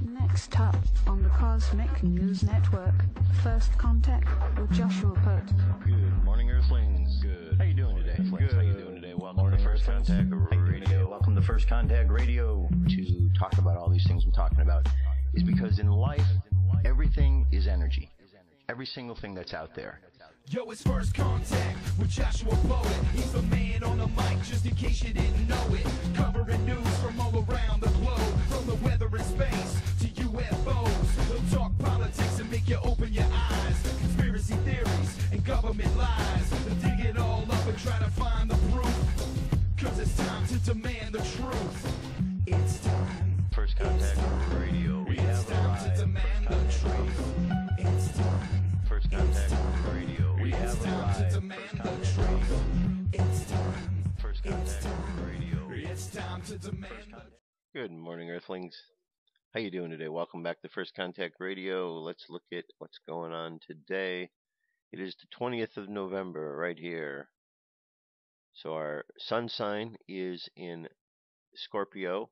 Next up on the Cosmic News Network, First Contact with Joshua Pert. Good morning, Earthlings. Good. How you doing today? Good. How you doing today? Welcome to First Contact Radio. Welcome to First Contact Radio. To talk about all these things we're talking about is because in life, everything is energy. Every single thing that's out there. Yo, it's First Contact with Joshua Poet. He's the man on the mic, just in case you didn't know it. Covering news from all around the globe, from the weather and space to UFOs. He'll talk politics and make you open your eyes. Conspiracy theories and government lies. He'll dig it all up and try to find the proof. Cause it's time to demand the truth. It's time. First Contact Radio. We have time to demand the truth. It's time. First Contact Radio. We have time to demand the truth. It's time. First Contact Radio. It's time to demand. Good morning, Earthlings. How you doing today? Welcome back to First Contact Radio. Let's look at what's going on today. It is the 20th of November right here. So our sun sign is in Scorpio.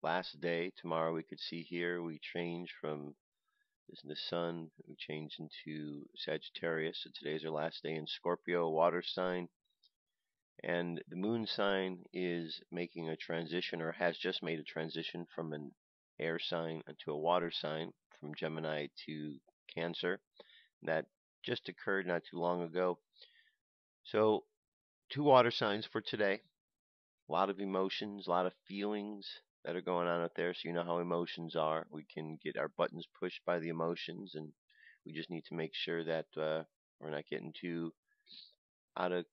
Last day. Tomorrow we could see here we change from the sun, we change into Sagittarius. So today's our last day in Scorpio, water sign. And the moon sign is making a transition, or has just made a transition from an air sign into a water sign, from Gemini to Cancer. That just occurred not too long ago. So 2 water signs for today. A lot of emotions, a lot of feelings that are going on out there. So you know how emotions are. We can get our buttons pushed by the emotions, and we just need to make sure that we're not getting too out of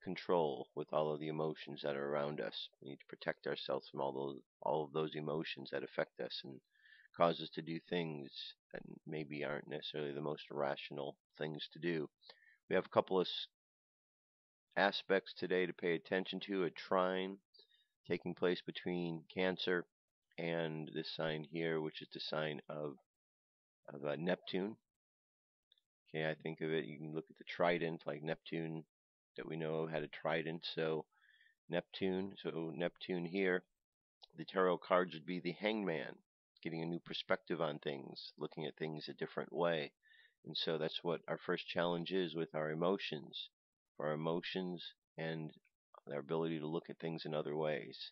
control with all of the emotions that are around us. We need to protect ourselves from all of those emotions that affect us and cause us to do things that maybe aren't necessarily the most rational things to do. We have a couple of aspects today to pay attention to. A trine taking place between Cancer and this sign here, which is the sign of Neptune. Okay, I think of it, you can look at the trident, like Neptune that we know had a trident. So Neptune here, the tarot cards would be the Hangman, getting a new perspective on things, looking at things a different way. And so that's what our first challenge is with our emotions. For our emotions and our ability to look at things in other ways.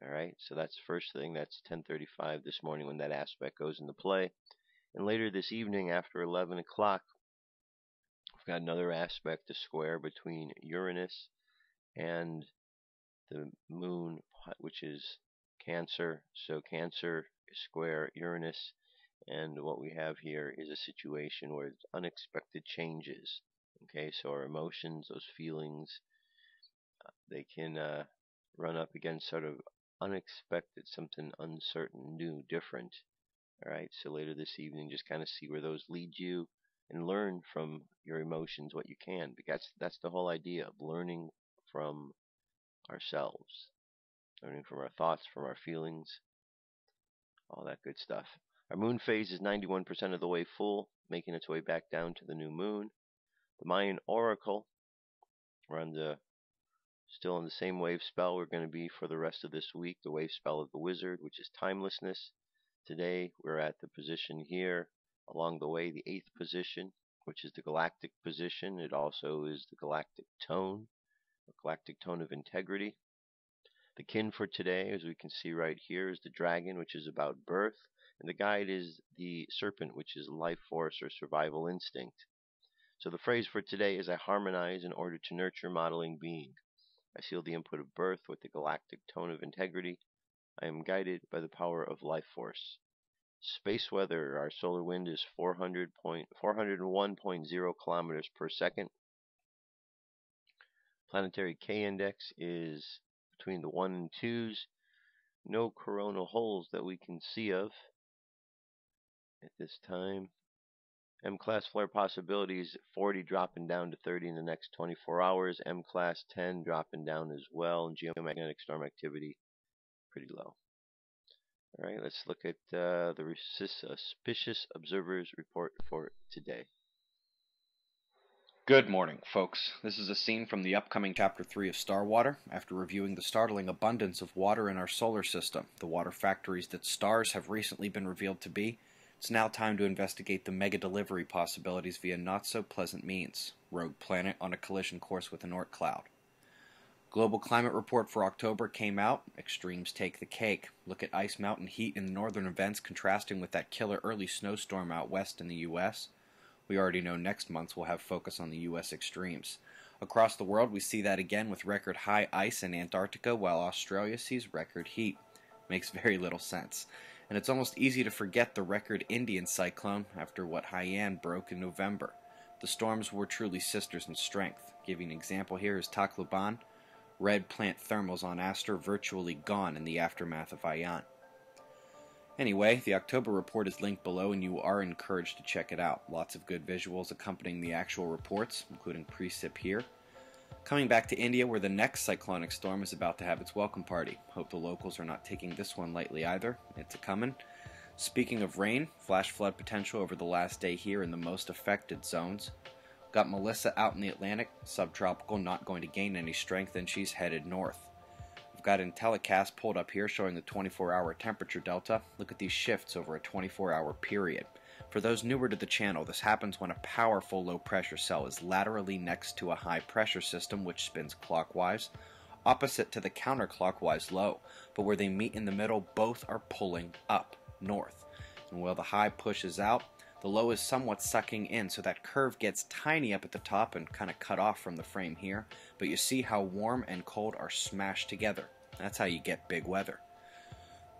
Alright, so that's the first thing. That's 10:35 this morning when that aspect goes into play. And later this evening after 11 o'clock, we've got another aspect, a square between Uranus and the moon, which is Cancer. So Cancer is square Uranus, and what we have here is a situation where it's unexpected changes. Okay, so our emotions, those feelings, they can run up against sort of unexpected, something uncertain, new, different. Alright, so later this evening, just kind of see where those lead you and learn from your emotions what you can. Because that's the whole idea of learning from ourselves. Learning from our thoughts, from our feelings, all that good stuff. Our moon phase is 91% of the way full, making its way back down to the new moon. The Mayan Oracle, we're on still in the same wave spell we're going to be for the rest of this week, the wave spell of the wizard, which is timelessness. Today we're at the position here along the way, the 8th position, which is the galactic position. It also is the galactic tone, a galactic tone of integrity. The kin for today, as we can see right here, is the dragon, which is about birth, and the guide is the serpent, which is life force or survival instinct. So the phrase for today is I harmonize in order to nurture modeling being. I seal the input of birth with the galactic tone of integrity. I am guided by the power of life force. Spaceweather, our solar wind is 401.0 kilometers per second. Planetary K index is between the 1 and 2s. No coronal holes that we can see of at this time. M-class flare possibilities 40 dropping down to 30 in the next 24 hours. M-class 10 dropping down as well. And geomagnetic storm activity pretty low. Alright, let's look at the suspicious observers report for today. Good morning, folks. This is a scene from the upcoming Chapter 3 of Star Water. After reviewing the startling abundance of water in our solar system, the water factories that stars have recently been revealed to be, it's now time to investigate the mega delivery possibilities via not-so-pleasant means. Rogue planet on a collision course with an Oort cloud. Global climate report for October came out. Extremes take the cake. Look at ice mountain heat in the northern events contrasting with that killer early snowstorm out west in the U.S. We already know next month we'll have focus on the U.S. extremes. Across the world, we see that again with record high ice in Antarctica, while Australia sees record heat. Makes very little sense. And it's almost easy to forget the record Indian cyclone after what Haiyan broke in November. The storms were truly sisters in strength. Giving an example here is Tacloban. Red plant thermals on Aster virtually gone in the aftermath of Haiyan. Anyway, the October report is linked below and you are encouraged to check it out. Lots of good visuals accompanying the actual reports, including precip here. Coming back to India, where the next cyclonic storm is about to have its welcome party. Hope the locals are not taking this one lightly either. It's a-comin'. Speaking of rain, flash flood potential over the last day here in the most affected zones. Got Melissa out in the Atlantic, subtropical, not going to gain any strength, and she's headed north. Got IntelliCast pulled up here showing the 24-hour temperature delta. Look at these shifts over a 24-hour period. For those newer to the channel, this happens when a powerful low-pressure cell is laterally next to a high-pressure system which spins clockwise, opposite to the counterclockwise low, but where they meet in the middle, both are pulling up, north. And while the high pushes out, the low is somewhat sucking in, so that curve gets tiny up at the top and kind of cut off from the frame here, but you see how warm and cold are smashed together. That's how you get big weather.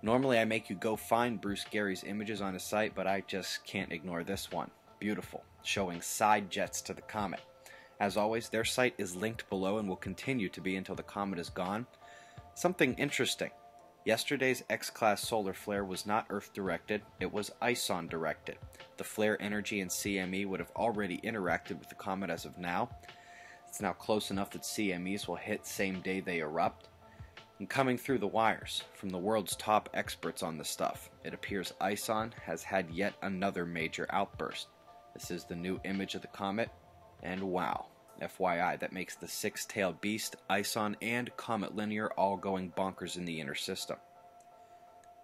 Normally I make you go find Bruce Gary's images on his site, but I just can't ignore this one. Beautiful, showing side jets to the comet. As always, their site is linked below and will continue to be until the comet is gone. Something interesting. Yesterday's X-class solar flare was not Earth-directed, it was Ison directed. The flare energy and CME would have already interacted with the comet as of now. It's now close enough that CMEs will hit same day they erupt. And coming through the wires, from the world's top experts on the stuff, it appears Ison has had yet another major outburst. This is the new image of the comet, and wow. FYI, that makes the six-tailed beast, Ison, and Comet Linear all going bonkers in the inner system.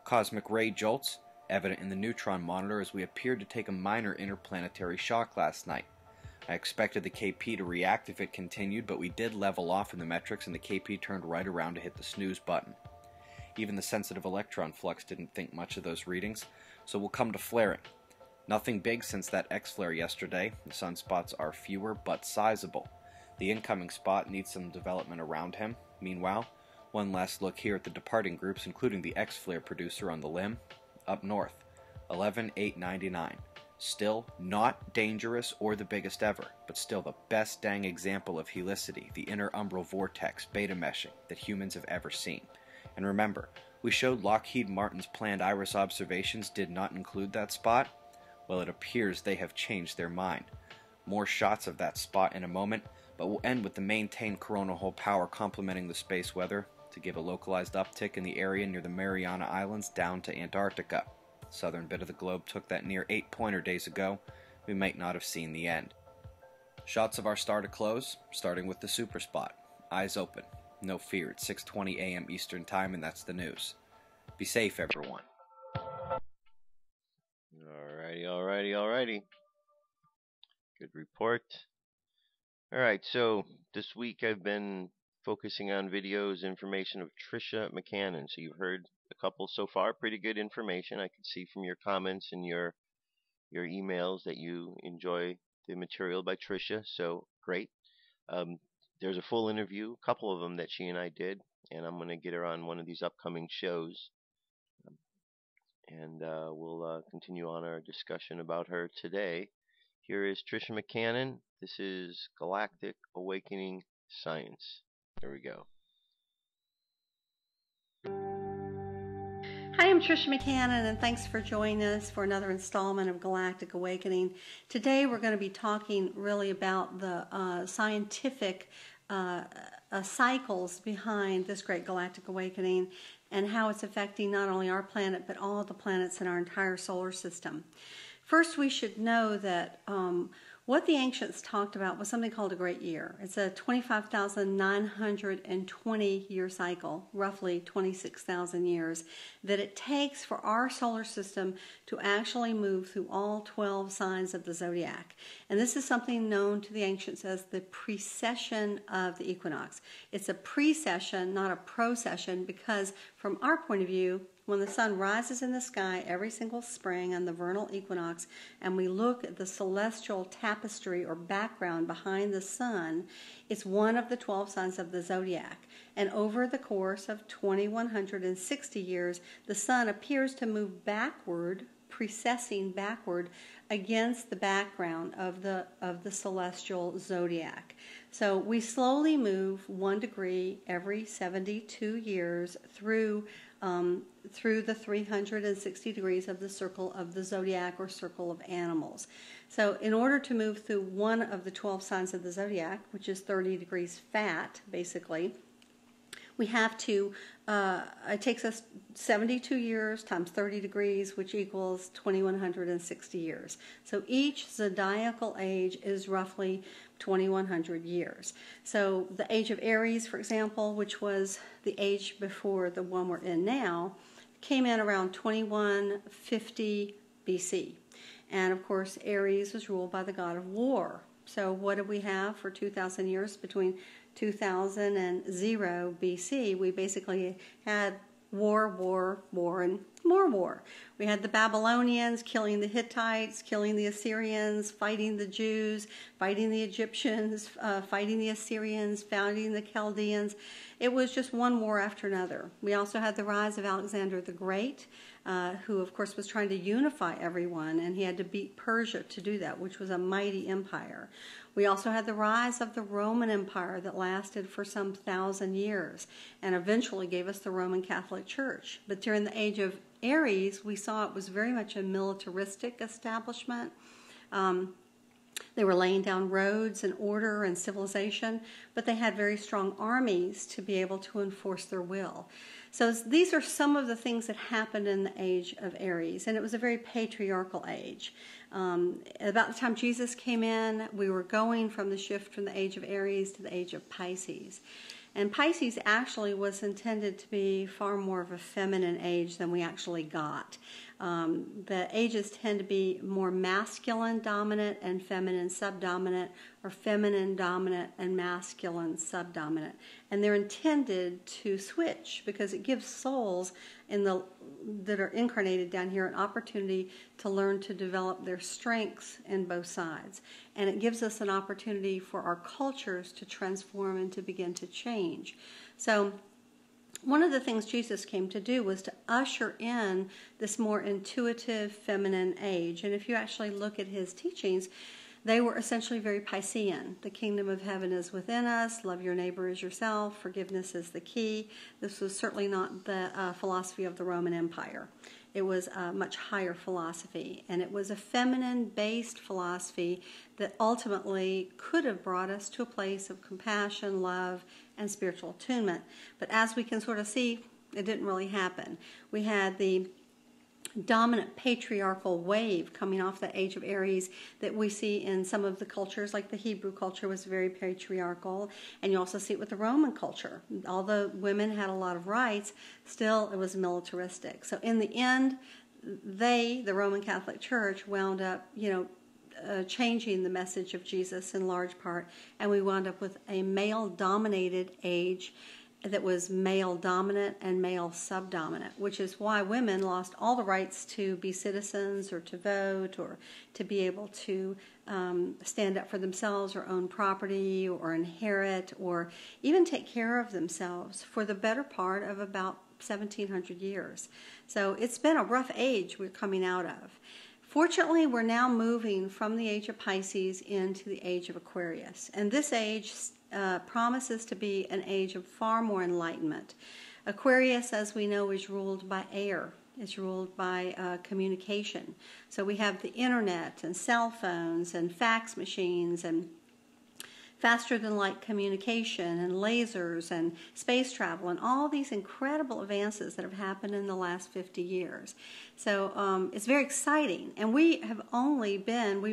Cosmic ray jolts, evident in the neutron monitor as we appeared to take a minor interplanetary shock last night. I expected the KP to react if it continued, but we did level off in the metrics and the KP turned right around to hit the snooze button. Even the sensitive electron flux didn't think much of those readings, so we'll come to flaring. Nothing big since that X-flare yesterday. The sunspots are fewer but sizable. The incoming spot needs some development around him. Meanwhile, one last look here at the departing groups, including the X-flare producer on the limb. Up north, 11,899. Still not dangerous or the biggest ever, but still the best dang example of helicity, the inner umbral vortex, beta meshing, that humans have ever seen. And remember, we showed Lockheed Martin's planned IRIS observations did not include that spot. Well, it appears they have changed their mind. More shots of that spot in a moment, but we'll end with the maintained coronal hole power complementing the space weather to give a localized uptick in the area near the Mariana Islands down to Antarctica. Southern bit of the globe took that near 8-pointer days ago. We might not have seen the end. Shots of our star to close, starting with the super spot. Eyes open. No fear, it's 6:20 a.m. Eastern Time, and that's the news. Be safe, everyone. Alrighty. Good report. Alright, so this week I've been focusing on videos, information of Trisha McCannon. So you've heard a couple so far, pretty good information. I can see from your comments and your emails that you enjoy the material by Tricia, so great. There's a full interview, a couple of them that she and I did, and I'm going to get her on one of these upcoming shows. And we'll continue on our discussion about her today. Here is Trisha McCannon. This is Galactic Awakening Science. Here we go. Hi, I'm Trisha McCannon, and thanks for joining us for another installment of Galactic Awakening. Today we're going to be talking really about the scientific cycles behind this great galactic awakening and how it's affecting not only our planet but all the planets in our entire solar system. First, we should know that what the ancients talked about was something called a great year. It's a 25,920 year cycle, roughly 26,000 years, that it takes for our solar system to actually move through all 12 signs of the zodiac. And this is something known to the ancients as the precession of the equinox. It's a precession, not a procession, because from our point of view, when the sun rises in the sky every single spring on the vernal equinox, and we look at the celestial tapestry or background behind the sun, it's one of the 12 signs of the zodiac. And over the course of 2160 years, the sun appears to move backward, precessing backward against the background of the celestial zodiac. So we slowly move 1 degree every 72 years through the 360 degrees of the circle of the zodiac or circle of animals. So in order to move through one of the 12 signs of the zodiac, which is 30 degrees fat, basically, we have to, it takes us 72 years times 30 degrees, which equals 2160 years. So each zodiacal age is roughly 2100 years. So the age of Aries, for example, which was the age before the one we're in now, came in around 2150 BC. And of course, Aries was ruled by the god of war. So what did we have for 2,000 years between 2000 and 0 BC? We basically had war, and more war. We had the Babylonians killing the Hittites, killing the Assyrians, fighting the Jews, fighting the Egyptians, fighting the Assyrians, fighting the Chaldeans. It was just one war after another. We also had the rise of Alexander the Great, who of course was trying to unify everyone, and he had to beat Persia to do that, which was a mighty empire. We also had the rise of the Roman Empire that lasted for some 1,000 years and eventually gave us the Roman Catholic Church. But during the age of Aries, we saw it was very much a militaristic establishment. They were laying down roads and order and civilization, but they had very strong armies to be able to enforce their will. So these are some of the things that happened in the age of Aries, and it was a very patriarchal age. About the time Jesus came in, we were going from the shift from the age of Aries to the age of Pisces. And Pisces actually was intended to be far more of a feminine age than we actually got. The ages tend to be more masculine dominant and feminine subdominant, or feminine dominant and masculine subdominant. And they're intended to switch because it gives souls that are incarnated down here an opportunity to learn to develop their strengths in both sides. And it gives us an opportunity for our cultures to transform and to begin to change. So one of the things Jesus came to do was to usher in this more intuitive feminine age. And if you actually look at his teachings, they were essentially very Piscean. The kingdom of heaven is within us. Love your neighbor as yourself. Forgiveness is the key. This was certainly not the philosophy of the Roman Empire. It was a much higher philosophy, and it was a feminine-based philosophy that ultimately could have brought us to a place of compassion, love, and spiritual attunement. But as we can sort of see, it didn't really happen. We had the dominant patriarchal wave coming off the age of Aries that we see in some of the cultures, like the Hebrew culture was very patriarchal, and you also see it with the Roman culture. Although women had a lot of rights, still it was militaristic. So in the end, the Roman Catholic Church, wound up, changing the message of Jesus in large part, and we wound up with a male-dominated age that was male dominant and male subdominant, which is why women lost all the rights to be citizens or to vote or to be able to stand up for themselves or own property or inherit or even take care of themselves for the better part of about 1,700 years. So it's been a rough age we're coming out of. Fortunately, we're now moving from the age of Pisces into the age of Aquarius. And this age promises to be an age of far more enlightenment. Aquarius, as we know, is ruled by air. It's ruled by communication. So we have the internet and cell phones and fax machines and faster than light communication and lasers and space travel and all these incredible advances that have happened in the last 50 years. So it's very exciting. And we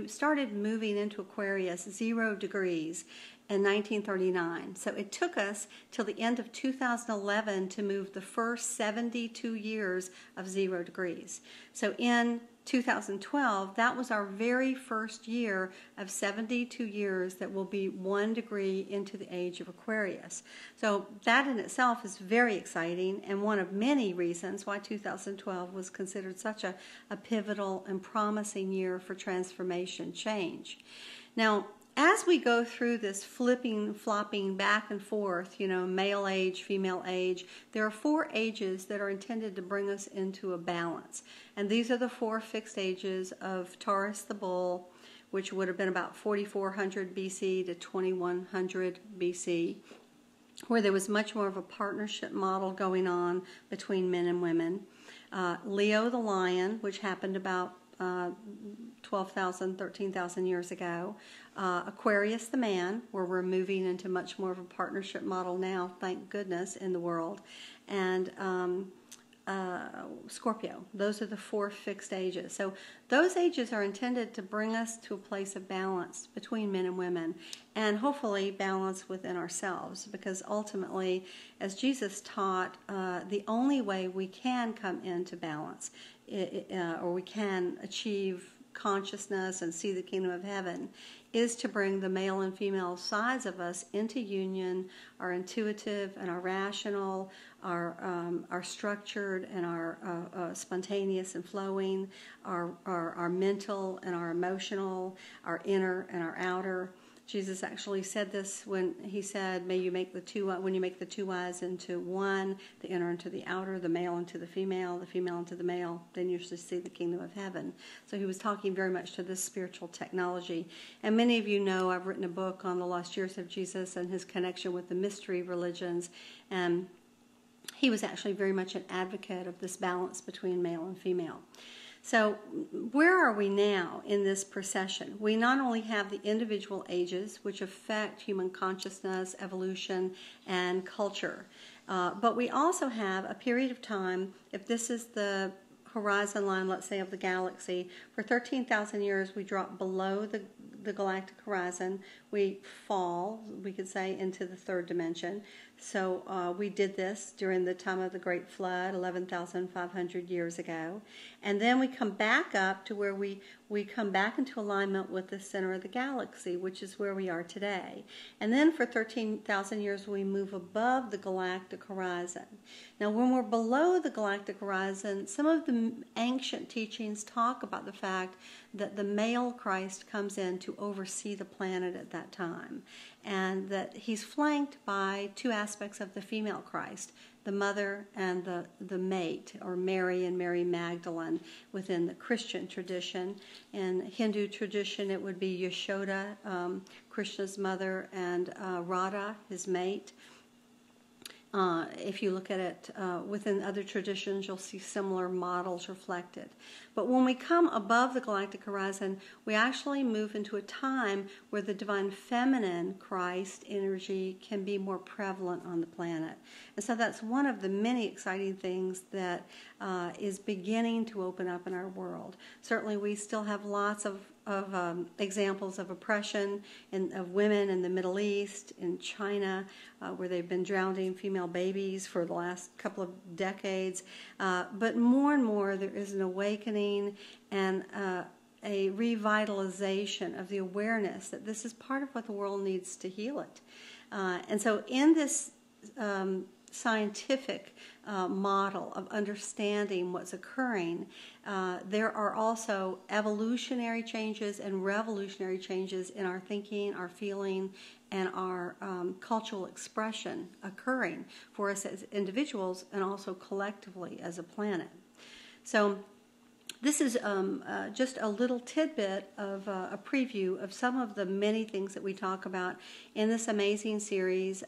started moving into Aquarius 0 degrees in 1939. So it took us till the end of 2011 to move the first 72 years of 0 degrees. So in 2012, that was our very first year of 72 years that will be 1 degree into the age of Aquarius. So that in itself is very exciting, and one of many reasons why 2012 was considered such a pivotal and promising year for transformation change. Now, as we go through this flopping back and forth, male age, female age, there are 4 ages that are intended to bring us into a balance. And these are the 4 fixed ages of Taurus the bull, which would have been about 4400 BC to 2100 BC, where there was much more of a partnership model going on between men and women. Leo the lion, which happened about 12,000, 13,000 years ago. Aquarius the man, where we're moving into much more of a partnership model now, thank goodness, in the world. And Scorpio. Those are the 4 fixed ages. So those ages are intended to bring us to a place of balance between men and women, and hopefully balance within ourselves, because ultimately, as Jesus taught, the only way we can come into balance or we can achieve consciousness and see the kingdom of heaven is to bring the male and female sides of us into union, our intuitive and our rational, our structured and our spontaneous and flowing, our mental and our emotional, our inner and our outer. Jesus actually said this when he said, when you make the 2 eyes into one, the inner into the outer, the male into the female into the male, then you should see the kingdom of heaven. So he was talking very much to this spiritual technology. And many of you know I've written a book on the lost years of Jesus and his connection with the mystery religions. And he was actually very much an advocate of this balance between male and female. So where are we now in this procession? We not only have the individual ages, which affect human consciousness, evolution, and culture, but we also have a period of time, if this is the horizon line, let's say, of the galaxy, for 13,000 years we drop below the galactic horizon. We fall, we could say, into the 3rd dimension. So we did this during the time of the Great Flood, 11,500 years ago. And then we come back up to where we come back into alignment with the center of the galaxy, which is where we are today. And then for 13,000 years we move above the galactic horizon. Now when we're below the galactic horizon, some of the ancient teachings talk about the fact that the male Christ comes in to oversee the planet at that time, and that he's flanked by 2 aspects of the female Christ, the mother and the mate, or Mary and Mary Magdalene within the Christian tradition. In Hindu tradition, it would be Yeshua, Krishna's mother, and Radha, his mate. If you look at it within other traditions, you'll see similar models reflected. But when we come above the galactic horizon, we actually move into a time where the divine feminine Christ energy can be more prevalent on the planet. And so that's one of the many exciting things that is beginning to open up in our world. Certainly we still have lots of examples of oppression of women in the Middle East, in China, where they've been drowning female babies for the last couple of decades. But more and more there is an awakening and a revitalization of the awareness that this is part of what the world needs to heal it. And so in this scientific model of understanding what's occurring, there are also evolutionary changes and revolutionary changes in our thinking, our feeling, and our cultural expression occurring for us as individuals and also collectively as a planet. So this is just a little tidbit of a preview of some of the many things that we talk about in this amazing series,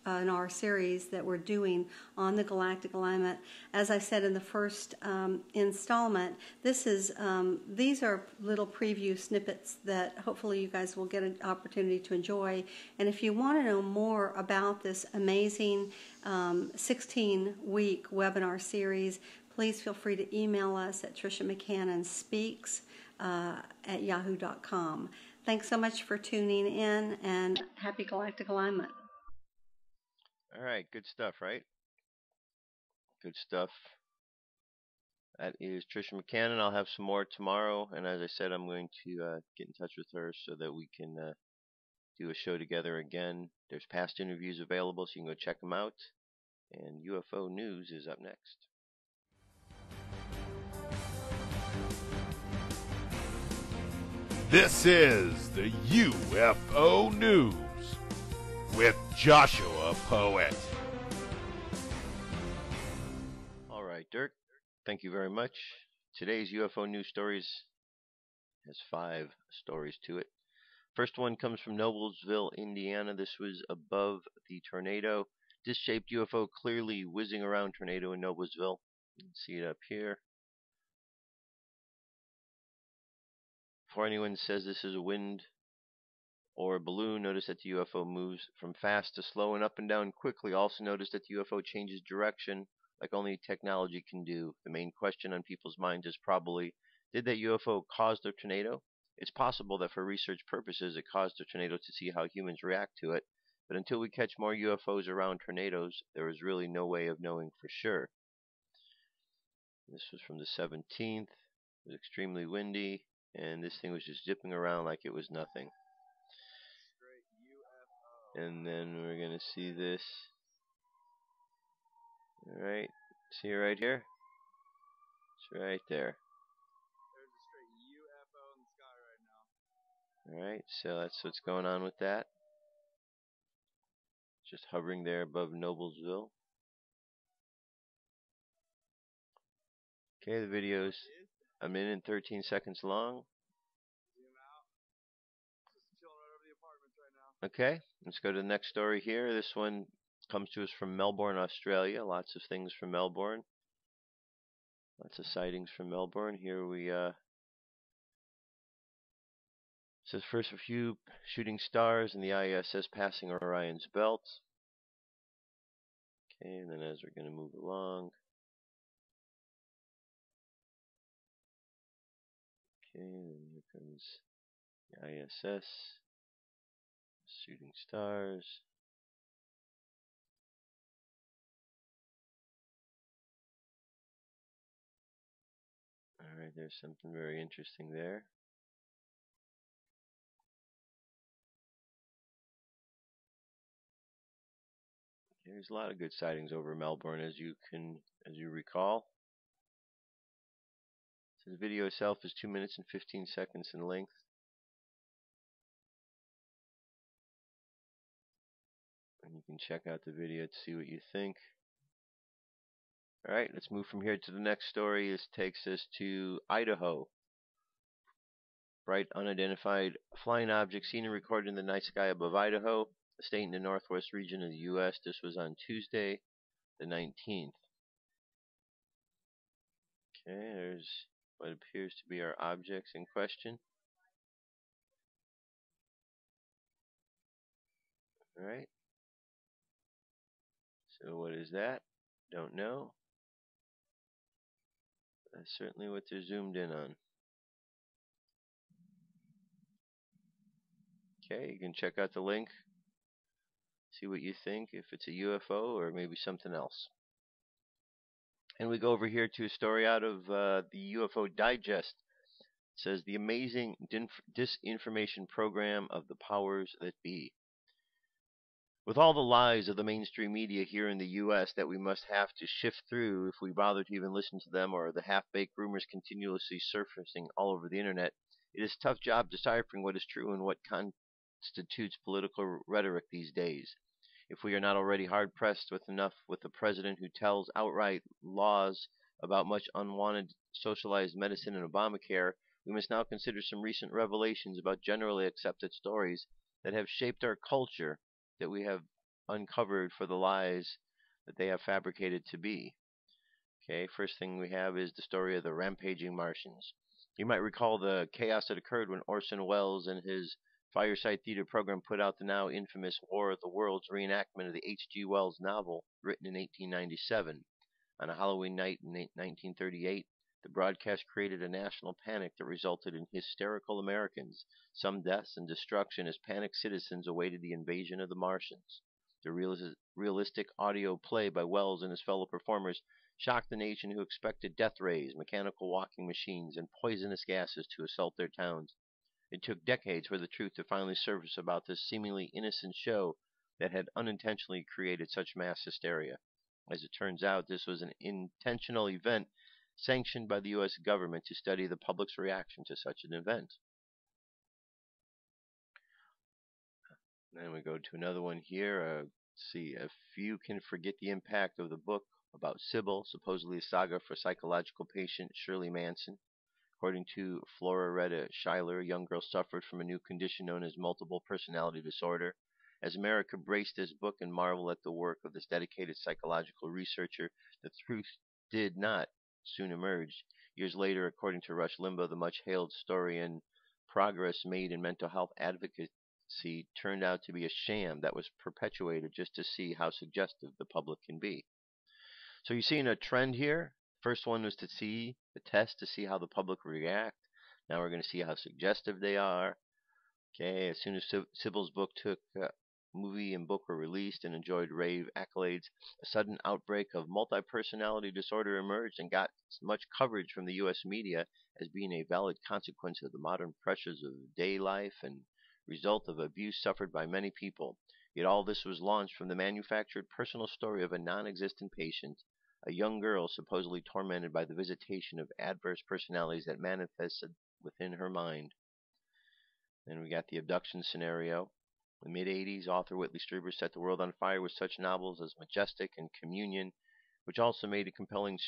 in our series that we're doing on the galactic alignment. As I said in the first installment, these are little preview snippets that hopefully you guys will get an opportunity to enjoy. And if you want to know more about this amazing 16-week webinar series, please feel free to email us at Trisha McCannon Speaks at yahoo.com. Thanks so much for tuning in, and happy galactic alignment. All right, good stuff, right? Good stuff. That is Trisha McCannon. I'll have some more tomorrow, and as I said, I'm going to get in touch with her so that we can do a show together again. There's past interviews available, so you can go check them out. And UFO news is up next. This is the UFO News with Joshua Poet. All right, Dirk, thank you very much. Today's UFO news stories has 5 stories to it. First one comes from Noblesville, Indiana. This was above the tornado. Disc-shaped UFO clearly whizzing around tornado in Noblesville. You can see it up here. Before anyone says this is a wind or a balloon, notice that the UFO moves from fast to slow and up and down quickly. Also notice that the UFO changes direction like only technology can do. The main question on people's minds is probably, did that UFO cause the tornado? It's possible that for research purposes it caused the tornado to see how humans react to it, but until we catch more UFOs around tornadoes, there is really no way of knowing for sure. This was from the 17th. It was extremely windy, and this thing was just zipping around like it was nothing. And then we're going to see this. Alright, see it right here? It's right there. There's a straight UFO in the sky right now. Alright, so that's what's going on with that. Just hovering there above Noblesville. Okay, the video's a minute and 13 seconds long. Zoom out. Just chilling right over the apartments right now. Okay, let's go to the next story here. This one comes to us from Melbourne, Australia. Lots of things from Melbourne. Lots of sightings from Melbourne. Here we says first a few shooting stars in the ISS passing Orion's belt. Okay, and then as we're going to move along. Okay, and here comes the ISS. Shooting stars. Alright, there's something very interesting there. There's a lot of good sightings over Melbourne, as you recall. So the video itself is 2 minutes and 15 seconds in length. And you can check out the video to see what you think. Alright, let's move from here to the next story. This takes us to Idaho. Bright unidentified flying object seen and recorded in the night sky above Idaho, a state in the northwest region of the U.S. This was on Tuesday, the 19th. Okay, there's what appears to be our objects in question. Alright. So what is that? Don't know. That's certainly what they're zoomed in on. Okay, you can check out the link. See what you think, if it's a UFO or maybe something else. And we go over here to a story out of the UFO Digest. It says, the amazing disinformation program of the powers that be. With all the lies of the mainstream media here in the U.S. that we must have to shift through if we bother to even listen to them, or the half-baked rumors continuously surfacing all over the internet, it is a tough job deciphering what is true and what constitutes political rhetoric these days. If we are not already hard-pressed with a president who tells outright laws about much unwanted socialized medicine and Obamacare, we must now consider some recent revelations about generally accepted stories that have shaped our culture that we have uncovered for the lies that they have fabricated to be. Okay, first thing we have is the story of the rampaging Martians. You might recall the chaos that occurred when Orson Welles and his Fireside Theater program put out the now infamous War of the Worlds reenactment of the H.G. Wells novel, written in 1897. On a Halloween night in 1938, the broadcast created a national panic that resulted in hysterical Americans, some deaths and destruction as panicked citizens awaited the invasion of the Martians. The realistic audio play by Wells and his fellow performers shocked the nation, who expected death rays, mechanical walking machines, and poisonous gases to assault their towns. It took decades for the truth to finally surface about this seemingly innocent show that had unintentionally created such mass hysteria. As it turns out, this was an intentional event sanctioned by the U.S. government to study the public's reaction to such an event. Then we go to another one here. Let's see, if you can forget the impact of the book about Sybil, supposedly a saga for psychological patient Shirley Manson. According to Floretta Schuyler, a young girl suffered from a new condition known as multiple personality disorder. As America braced this book and marveled at the work of this dedicated psychological researcher, the truth did not soon emerge. Years later, according to Rush Limbaugh, the much-hailed story and progress made in mental health advocacy turned out to be a sham that was perpetuated just to see how suggestive the public can be. So you're seeing a trend here. First one was to see the test to see how the public react. Now we're going to see how suggestive they are. Okay, as soon as Sybil's book took movie and book were released and enjoyed rave accolades, a sudden outbreak of multi-personality disorder emerged and got much coverage from the U.S. media as being a valid consequence of the modern pressures of day life and result of abuse suffered by many people. Yet all this was launched from the manufactured personal story of a non-existent patient, a young girl supposedly tormented by the visitation of adverse personalities that manifested within her mind. Then we got the abduction scenario. In the mid-'80s, author Whitley Strieber set the world on fire with such novels as Majestic and Communion, which also made a compelling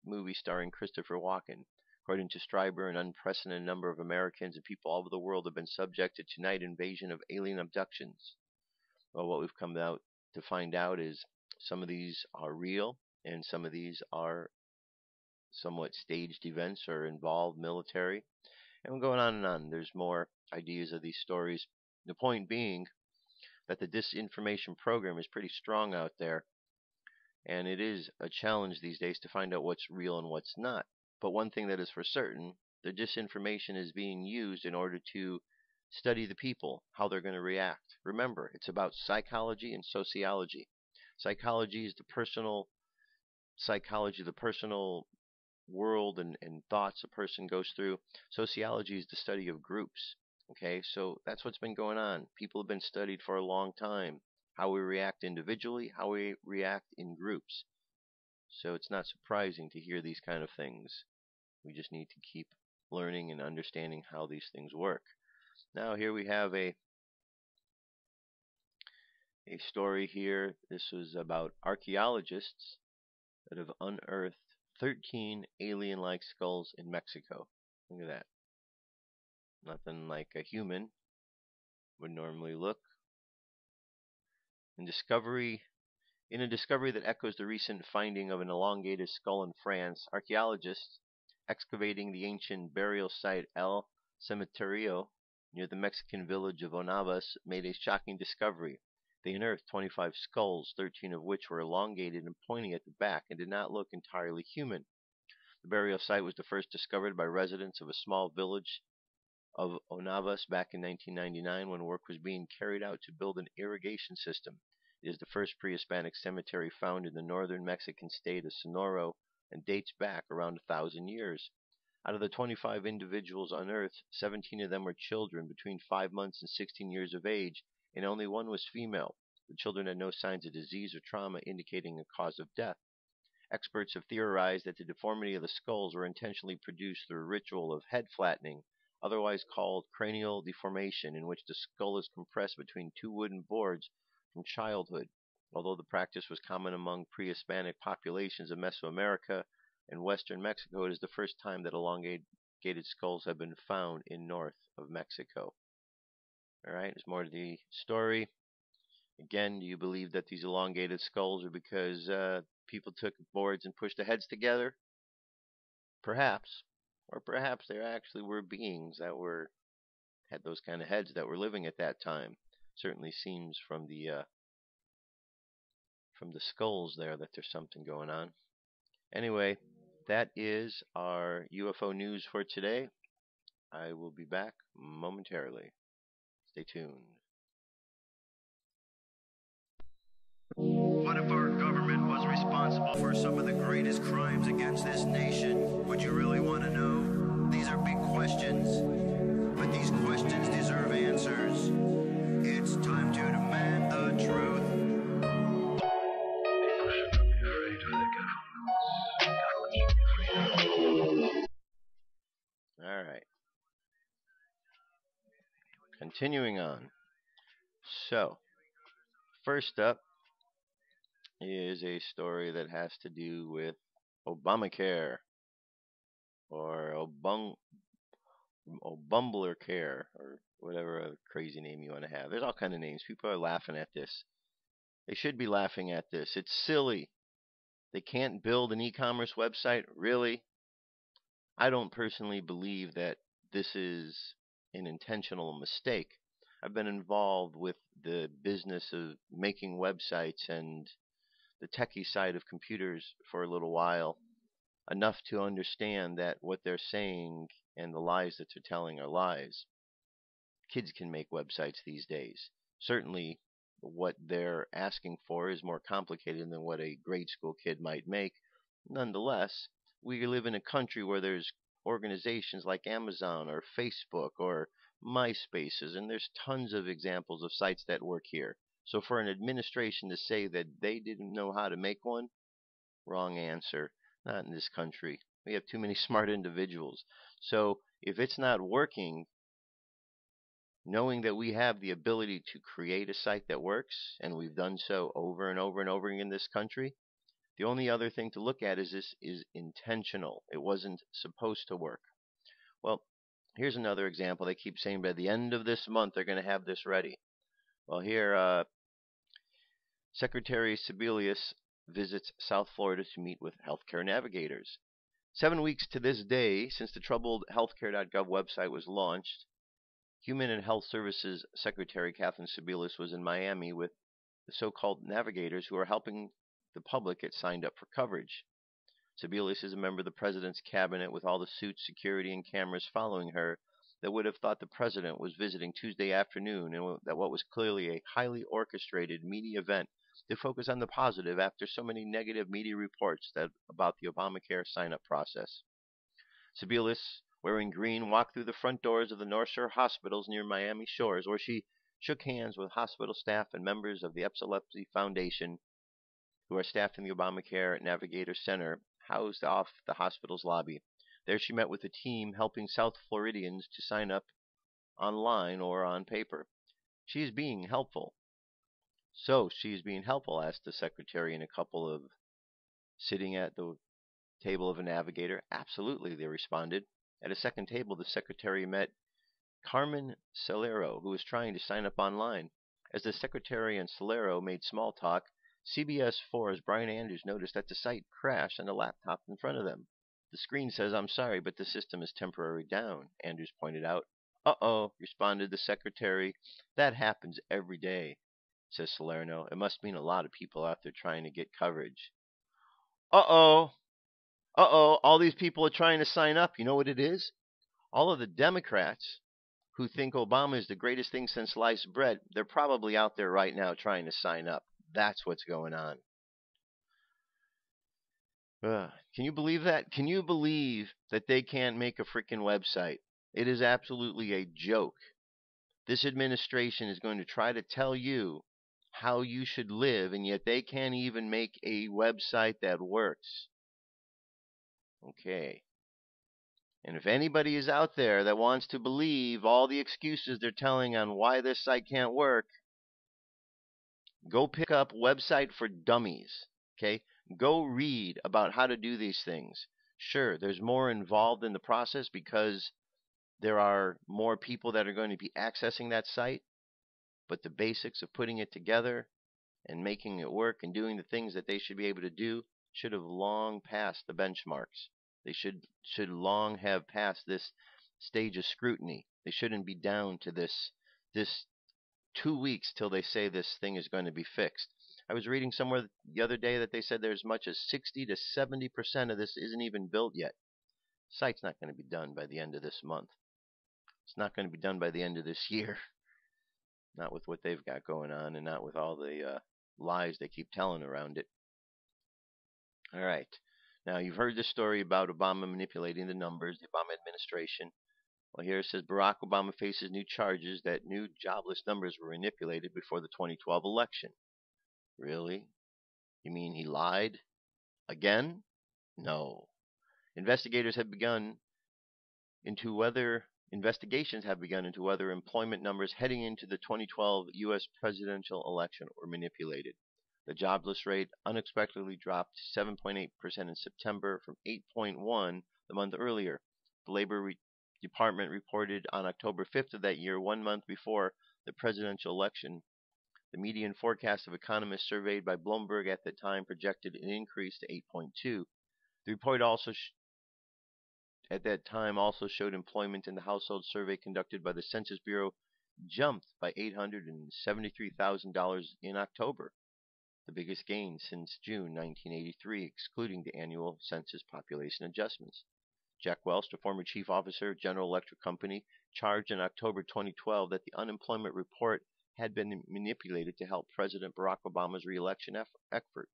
movie starring Christopher Walken. According to Strieber, an unprecedented number of Americans and people all over the world have been subjected to night invasion of alien abductions. Well, what we've come out to find out is some of these are real, and some of these are somewhat staged events or involved military. And we're going on and on. There's more ideas of these stories. The point being that the disinformation program is pretty strong out there, and it is a challenge these days to find out what's real and what's not. But one thing that is for certain, the disinformation is being used in order to study the people, how they're going to react. Remember, it's about psychology and sociology. Psychology is the personal psychology, the personal world and thoughts a person goes through. Sociology is the study of groups. Okay, so that's what's been going on. People have been studied for a long time. How we react individually, how we react in groups. So it's not surprising to hear these kind of things. We just need to keep learning and understanding how these things work. Now here we have a story here. This was about archaeologists that have unearthed 13 alien-like skulls in Mexico. Look at that. Nothing like a human would normally look. In a discovery that echoes the recent finding of an elongated skull in France, archaeologists excavating the ancient burial site El Cementerio near the Mexican village of Onavas made a shocking discovery. They unearthed 25 skulls, 13 of which were elongated and pointing at the back and did not look entirely human. The burial site was the first discovered by residents of a small village of Onavas back in 1999 when work was being carried out to build an irrigation system. It is the first pre-Hispanic cemetery found in the northern Mexican state of Sonora and dates back around 1,000 years. Out of the 25 individuals unearthed, 17 of them were children between 5 months and 16 years of age, and only one was female. The children had no signs of disease or trauma indicating a cause of death. Experts have theorized that the deformity of the skulls were intentionally produced through a ritual of head flattening, otherwise called cranial deformation, in which the skull is compressed between two wooden boards from childhood. Although the practice was common among pre-Hispanic populations of Mesoamerica and western Mexico, it is the first time that elongated skulls have been found in north of Mexico. Alright, there's more to the story. Again, do you believe that these elongated skulls are because people took boards and pushed the heads together? Perhaps. Or perhaps there actually were beings that had those kind of heads that were living at that time. Certainly seems from the skulls there that there's something going on. Anyway, that is our UFO news for today. I will be back momentarily. Stay tuned. What if our government was responsible for some of the greatest crimes against this nation? Would you really want to know? These are big questions, but these questions deserve answers. It's time to demand the truth. All right. Continuing on. So, first up is a story that has to do with Obamacare or Obumbler Care or whatever other crazy name you want to have. There's all kind of names. People are laughing at this. They should be laughing at this. It's silly. They can't build an e-commerce website? Really? I don't personally believe that this is an intentional mistake. I've been involved with the business of making websites and the techie side of computers for a little while, enough to understand that what they're saying and the lies that they're telling are lies. Kids can make websites these days. Certainly, what they're asking for is more complicated than what a grade school kid might make. Nonetheless, we live in a country where there's organizations like Amazon or Facebook or MySpaces, and there's tons of examples of sites that work here. So for an administration to say that they didn't know how to make one, wrong answer. Not in this country. We have too many smart individuals. So if it's not working, knowing that we have the ability to create a site that works, and we've done so over and over and over again in this country, the only other thing to look at is this is intentional. It wasn't supposed to work. Well, here's another example. They keep saying by the end of this month they're going to have this ready. Well, here, Secretary Sebelius visits South Florida to meet with healthcare navigators. 7 weeks to this day since the troubled healthcare.gov website was launched, Human and Health Services Secretary Kathleen Sebelius was in Miami with the so-called navigators who are helping the public get signed up for coverage. Sebelius is a member of the president's cabinet with all the suits, security, and cameras following her that would have thought the president was visiting Tuesday afternoon and that what was clearly a highly orchestrated media event to focus on the positive after so many negative media reports about the Obamacare sign-up process. Sebelius, wearing green, walked through the front doors of the North Shore hospitals near Miami Shores, where she shook hands with hospital staff and members of the Epilepsy Foundation who are staffing the Obamacare Navigator Center housed off the hospital's lobby. There she met with a team helping South Floridians to sign up online or on paper. She is being helpful. So she is being helpful, asked the secretary and a couple of sitting at the table of a navigator. Absolutely, they responded. At a second table, the secretary met Carmen Solero, who was trying to sign up online. As the secretary and Solero made small talk, CBS 4's Brian Andrews noticed that the site crashed on the laptop in front of them. The screen says, "I'm sorry, but the system is temporarily down," Andrews pointed out. "Uh-oh," responded the secretary. "That happens every day," says Salerno. "It must mean a lot of people out there trying to get coverage." Uh-oh. Uh-oh, all these people are trying to sign up. You know what it is? All of the Democrats who think Obama is the greatest thing since sliced bread, they're probably out there right now trying to sign up. That's what's going on. Can you believe that? Can you believe that they can't make a freaking website? It is absolutely a joke. This administration is going to try to tell you how you should live, and yet they can't even make a website that works. Okay. And if anybody is out there that wants to believe all the excuses they're telling on why this site can't work, go pick up Website for Dummies. Okay? Go read about how to do these things. Sure, there's more involved in the process because there are more people that are going to be accessing that site. but the basics of putting it together and making it work and doing the things that they should be able to do should have long passed the benchmarks. They should long have passed this stage of scrutiny. They shouldn't be down to this 2 weeks till they say this thing is going to be fixed. I was reading somewhere the other day that they said there's as much as 60 to 70% of this isn't even built yet. The site's not going to be done by the end of this month. It's not going to be done by the end of this year. Not with what they've got going on and not with all the lies they keep telling around it. All right. Now, you've heard this story about Obama manipulating the numbers, the Obama administration. Well, here it says Barack Obama faces new charges that new jobless numbers were manipulated before the 2012 election. Really? You mean he lied? Again? No. Investigations have begun into whether employment numbers heading into the 2012 U.S. presidential election were manipulated. The jobless rate unexpectedly dropped to 7.8% in September from 8.1% the month earlier. The Labor Department reported on October 5th of that year, 1 month before the presidential election. The median forecast of economists surveyed by Bloomberg at the time projected an increase to 8.2%. The report at that time also showed employment in the household survey conducted by the Census Bureau jumped by $873,000 in October, the biggest gain since June 1983, excluding the annual census population adjustments. Jack Welch, the former chief officer of General Electric Company, charged in October 2012 that the unemployment report had been manipulated to help President Barack Obama's re-election effort.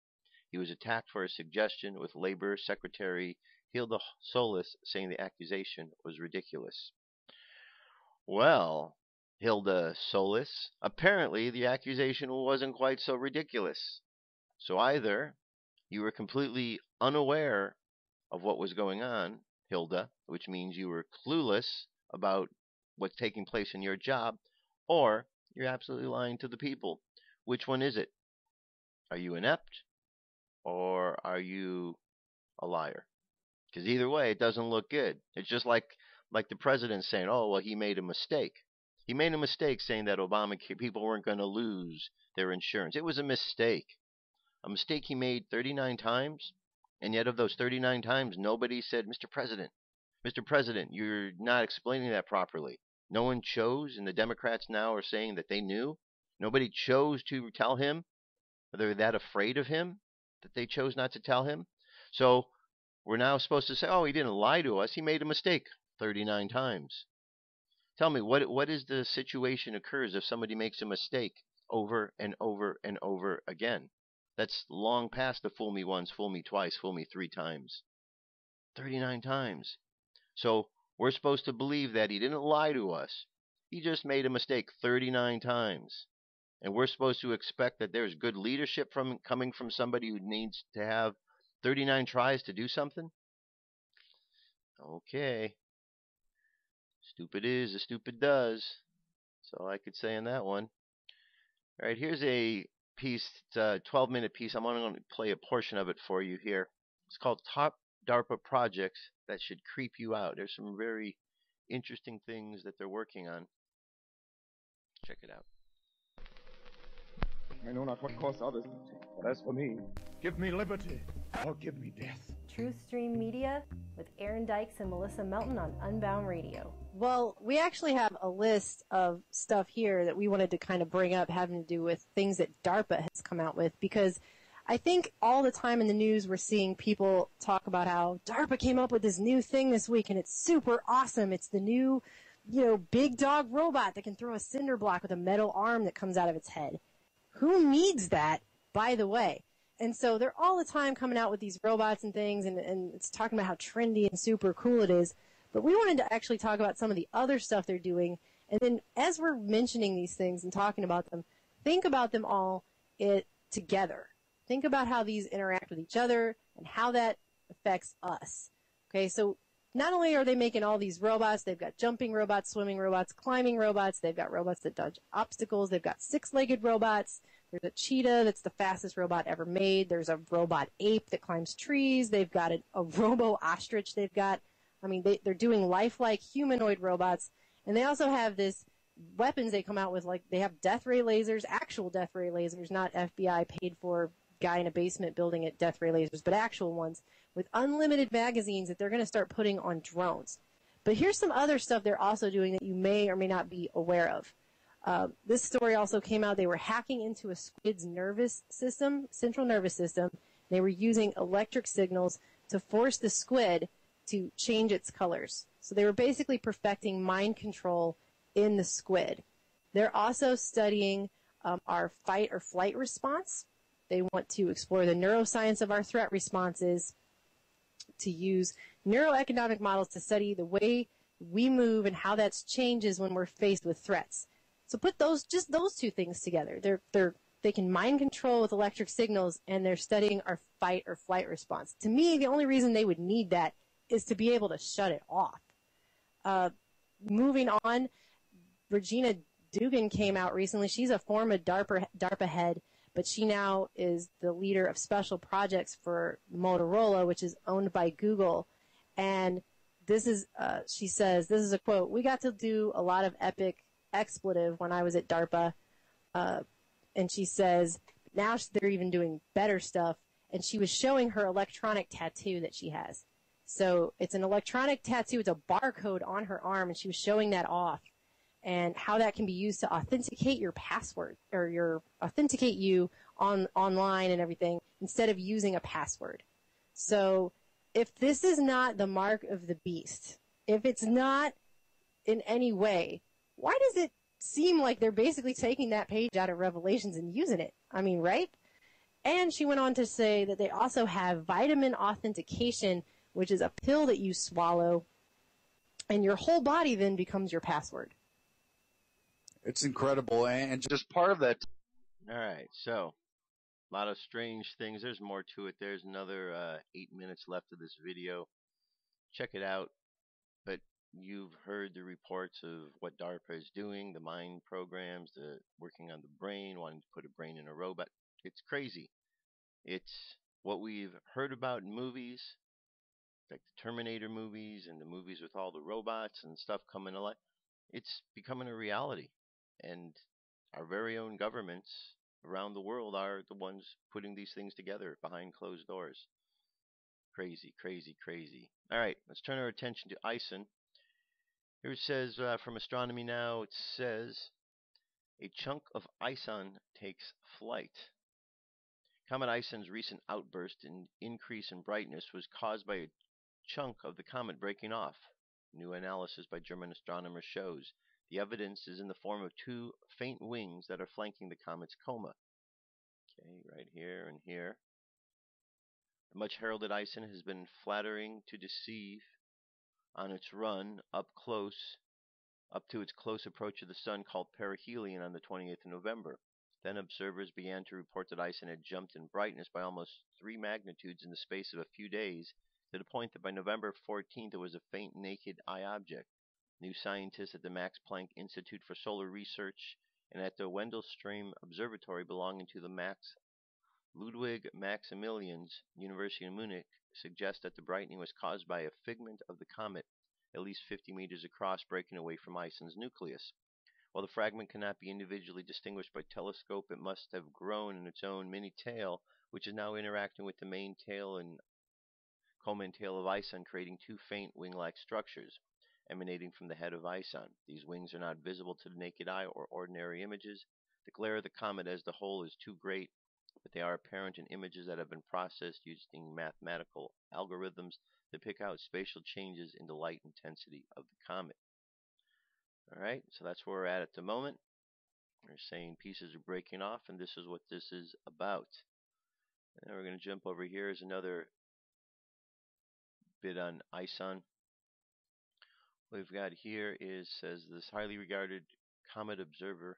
He was attacked for his suggestion, with Labor Secretary Hilda Solis saying the accusation was ridiculous. Well, Hilda Solis, apparently the accusation wasn't quite so ridiculous. So either you were completely unaware of what was going on, Hilda, which means you were clueless about what's taking place in your job, or you're absolutely lying to the people. Which one is it? Are you inept, or are you a liar? Because either way, it doesn't look good. It's just like the president saying, oh, well, he made a mistake. He made a mistake saying that Obamacare people weren't going to lose their insurance. It was a mistake. A mistake he made 39 times, and yet of those 39 times, nobody said, Mr. President, you're not explaining that properly. No one chose, and the Democrats now are saying that they knew. Nobody chose to tell him. They're that afraid of him that they chose not to tell him. So we're now supposed to say, oh, he didn't lie to us. He made a mistake 39 times. Tell me, what is the situation occurs if somebody makes a mistake over and over and over again? That's long past the fool me once, fool me twice, fool me 3 times. 39 times. So we're supposed to believe that he didn't lie to us. He just made a mistake 39 times. And we're supposed to expect that there's good leadership coming from somebody who needs to have 39 tries to do something? Okay. Stupid is as stupid does. That's all I could say on that one. All right, here's a piece. It's a 12-minute piece. I'm only going to play a portion of it for you here. It's called Top DARPA Projects That Should Creep You Out. There's some very interesting things that they're working on. Check it out. I know not what costs others, but as for me, Give me liberty or give me death. Truth Stream Media with Aaron Dykes and Melissa Melton on Unbound Radio. Well, we actually have a list of stuff here that we wanted to kind of bring up having to do with things that DARPA has come out with, because I think all the time in the news we're seeing people talk about how DARPA came up with this new thing this week and it's super awesome. It's the new, big dog robot that can throw a cinder block with a metal arm that comes out of its head. Who needs that, by the way? And so they're all the time coming out with these robots and things, and it's talking about how trendy and super cool it is. But we wanted to actually talk about some of the other stuff they're doing. And then as we're mentioning these things and talking about them, think about them all together. Think about how these interact with each other and how that affects us. Okay, so not only are they making all these robots, they've got jumping robots, swimming robots, climbing robots, they've got robots that dodge obstacles, they've got 6-legged robots, there's a cheetah that's the fastest robot ever made, there's a robot ape that climbs trees, they've got a robo-ostrich they're doing lifelike humanoid robots, and they also have this weapons they come out with, like they have death ray lasers, actual death ray lasers, not FBI paid for guy in a basement building at death ray lasers, but actual ones with unlimited magazines that they're going to start putting on drones. But here's some other stuff they're also doing that you may or may not be aware of. This story also came out. They were hacking into a squid's nervous system, central nervous system. They were using electric signals to force the squid to change its colors. So they were basically perfecting mind control in the squid. They're also studying our fight or flight response. They want to explore the neuroscience of our threat responses, to use neuroeconomic models to study the way we move and how that changes when we're faced with threats. So put those two things together. They can mind control with electric signals, and they're studying our fight or flight response. To me, the only reason they would need that is to be able to shut it off. Moving on, Regina Dugan came out recently. She's a former DARPA head, but she now is the leader of special projects for Motorola, which is owned by Google. And this is, she says, this is a quote, "We got to do a lot of epic expletive when I was at DARPA." And she says, now they're even doing better stuff. And she was showing her electronic tattoo that she has. So it's an electronic tattoo. It's a barcode on her arm, and she was showing that off and how that can be used to authenticate your password or authenticate you online and everything instead of using a password. So if this is not the mark of the beast, if it's not in any way, why does it seem like they're basically taking that page out of Revelations and using it? I mean, right? And she went on to say that they also have vitamin authentication, which is a pill that you swallow, and your whole body then becomes your password. It's incredible, and just part of that. All right, so a lot of strange things. There's more to it. There's another 8 minutes left of this video. Check it out. But you've heard the reports of what DARPA is doing, the mind programs, the working on the brain, wanting to put a brain in a robot. It's crazy. It's what we've heard about in movies, like the Terminator movies and the movies with all the robots and stuff coming to life. It's becoming a reality. And our very own governments around the world are the ones putting these things together behind closed doors. Crazy, crazy, crazy. All right, let's turn our attention to Ison. Here it says from Astronomy Now, it says, a chunk of Ison takes flight. Comet Ison's recent outburst and increase in brightness was caused by a chunk of the comet breaking off. New analysis by German astronomers shows the evidence is in the form of two faint wings that are flanking the comet's coma. Okay, right here and here. The much heralded Ison has been flattering to deceive on its run up to its close approach of the sun, called perihelion, on the 28th of November. Then observers began to report that Ison had jumped in brightness by almost 3 magnitudes in the space of a few days, to the point that by November 14th it was a faint naked eye object. New scientists at the Max Planck Institute for Solar Research and at the Wendelstream Observatory belonging to the Ludwig Maximilians University in Munich suggest that the brightening was caused by a figment of the comet, at least 50 meters across, breaking away from Ison's nucleus. While the fragment cannot be individually distinguished by telescope, it must have grown in its own mini tail, which is now interacting with the main tail and coma and tail of Ison, creating two faint wing-like structures emanating from the head of Ison. These wings are not visible to the naked eye or ordinary images. The glare of the comet as the whole is too great, but they are apparent in images that have been processed using mathematical algorithms to pick out spatial changes in the light intensity of the comet. Alright, so that's where we're at the moment. We're saying pieces are breaking off, and this is what this is about. And then we're going to jump over here. Is another bit on Ison. What we've got here says this highly regarded comet observer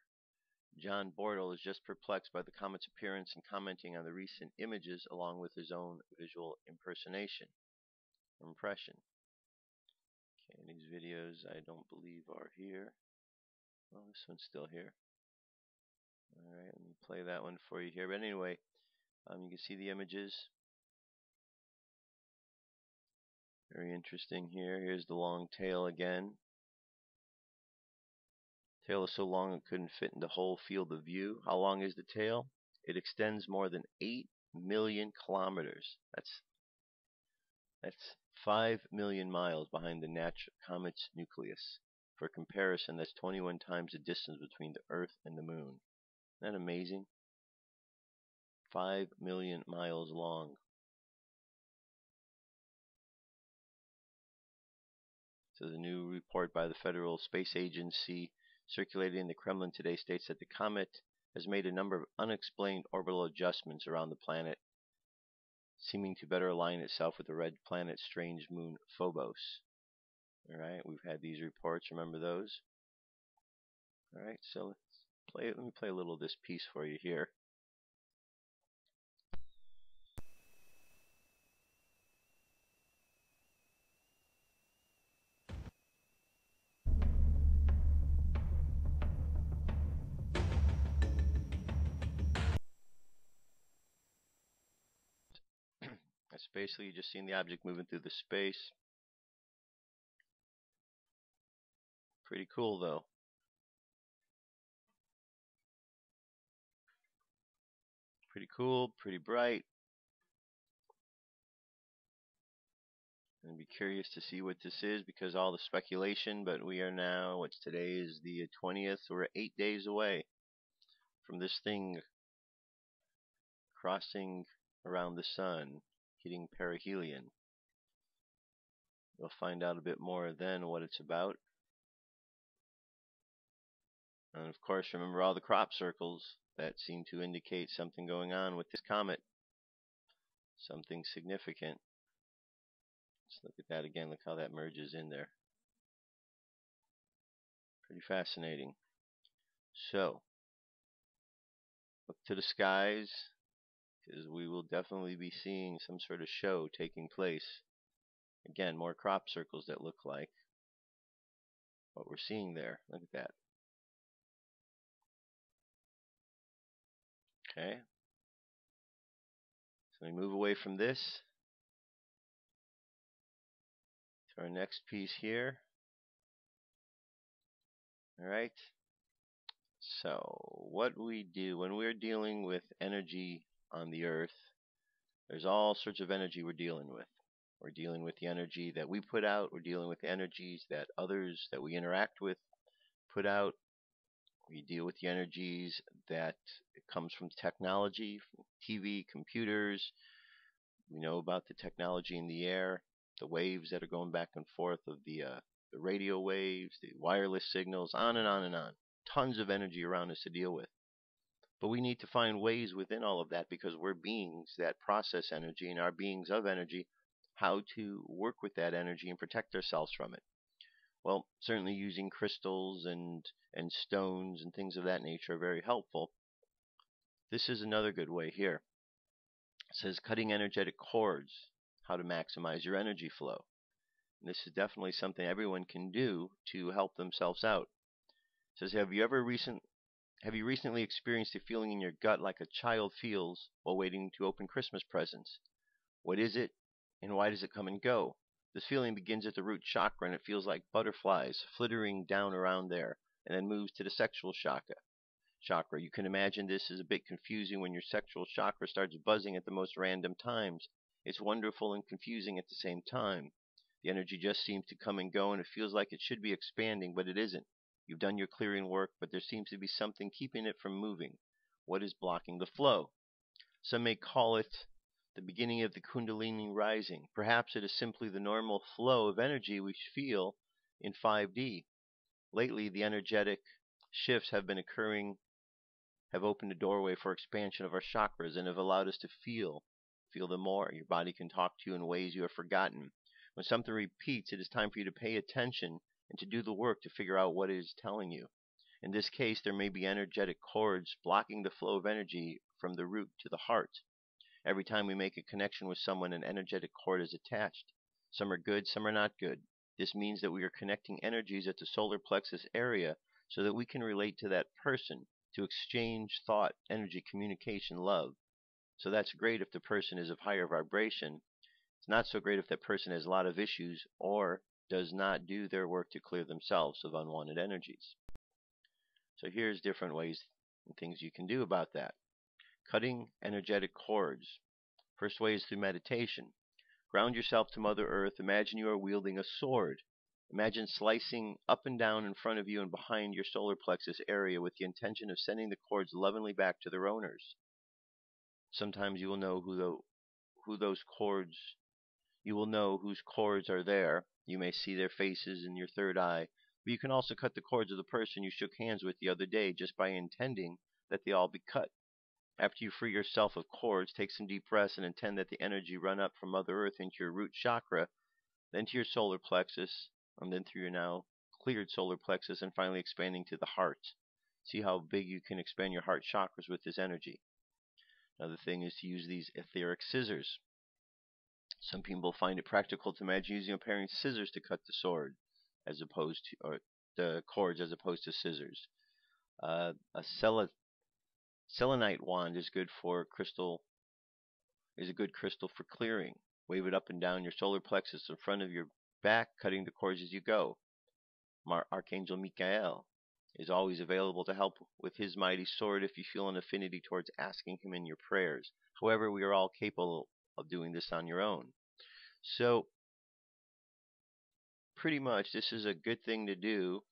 John Bortle is just perplexed by the comet's appearance and commenting on the recent images along with his own visual impression. Okay, these videos I don't believe are here. Well, this one's still here. Alright, let me play that one for you here. But anyway, you can see the images. Very interesting here. Here's the long tail again. Tail is so long it couldn't fit in the whole field of view. How long is the tail? It extends more than 8 million kilometers. That's 5 million miles behind the comet's nucleus. For comparison, that's 21 times the distance between the Earth and the Moon. Isn't that amazing? 5 million miles long. So the new report by the Federal Space Agency circulated in the Kremlin today states that the comet has made a number of unexplained orbital adjustments around the planet, seeming to better align itself with the red planet's strange moon Phobos. Alright, we've had these reports, remember those? Alright, so let me play a little of this piece for you here. That's basically just seeing the object moving through the space. Pretty cool though. Pretty cool, pretty bright. I'm going to be curious to see what this is because all the speculation, but we are now, today is the 20th, we're 8 days away from this thing crossing around the sun, hitting perihelion. We'll find out a bit more then what it's about. And of course, remember all the crop circles that seem to indicate something going on with this comet. Something significant. Let's look at that again. Look how that merges in there. Pretty fascinating. So, look to the skies, because we will definitely be seeing some sort of show taking place. Again, more crop circles that look like what we're seeing there. Look at that. Okay. So we move away from this to our next piece here. Alright. So what we do when we're dealing with energy on the Earth, there's all sorts of energy we're dealing with. We're dealing with the energy that we put out. We're dealing with the energies that others that we interact with put out. We deal with the energies that comes from technology, from TV, computers. We know about the technology in the air, the waves that are going back and forth of the radio waves, the wireless signals, on and on and on. Tons of energy around us to deal with. But we need to find ways within all of that because we're beings that process energy and are beings of energy, how to work with that energy and protect ourselves from it. Well, certainly using crystals and stones and things of that nature are very helpful. This is another good way here. It says cutting energetic cords, how to maximize your energy flow. And this is definitely something everyone can do to help themselves out. It says, have you recently experienced a feeling in your gut like a child feels while waiting to open Christmas presents? What is it, and why does it come and go? This feeling begins at the root chakra, and it feels like butterflies flittering down around there, and then moves to the sexual chakra. You can imagine this is a bit confusing when your sexual chakra starts buzzing at the most random times. It's wonderful and confusing at the same time. The energy just seems to come and go, and it feels like it should be expanding, but it isn't. You've done your clearing work, but there seems to be something keeping it from moving. What is blocking the flow? Some may call it the beginning of the Kundalini rising. Perhaps it is simply the normal flow of energy we feel in 5D. Lately, the energetic shifts have been occurring, have opened a doorway for expansion of our chakras and have allowed us to feel them more. Your body can talk to you in ways you have forgotten. When something repeats, it is time for you to pay attention and to do the work to figure out what it is telling you. In this case, there may be energetic cords blocking the flow of energy from the root to the heart. Every time we make a connection with someone, an energetic cord is attached. Some are good, some are not good. This means that we are connecting energies at the solar plexus area so that we can relate to that person, to exchange thought, energy, communication, love. So that's great if the person is of higher vibration. It's not so great if that person has a lot of issues or does not do their work to clear themselves of unwanted energies. So here's different ways and things you can do about that. Cutting energetic cords. First way is through meditation. Ground yourself to Mother Earth. Imagine you are wielding a sword. Imagine slicing up and down in front of you and behind your solar plexus area with the intention of sending the cords lovingly back to their owners. Sometimes you will know who those cords, you will know whose cords are there. You may see their faces in your third eye, but you can also cut the cords of the person you shook hands with the other day just by intending that they all be cut. After you free yourself of cords, take some deep breaths and intend that the energy run up from Mother Earth into your root chakra, then to your solar plexus, and then through your now cleared solar plexus, and finally expanding to the heart. See how big you can expand your heart chakras with this energy. Another thing is to use these etheric scissors. Some people find it practical to imagine using a pair of scissors to cut the sword, as opposed to, or the cords as opposed to scissors. A selenite wand is good for crystal. Is a good crystal for clearing. Wave it up and down your solar plexus in front of your back, cutting the cords as you go. Archangel Michael is always available to help with his mighty sword if you feel an affinity towards asking him in your prayers. However, we are all capable of doing this on your own. So, pretty much this is a good thing to do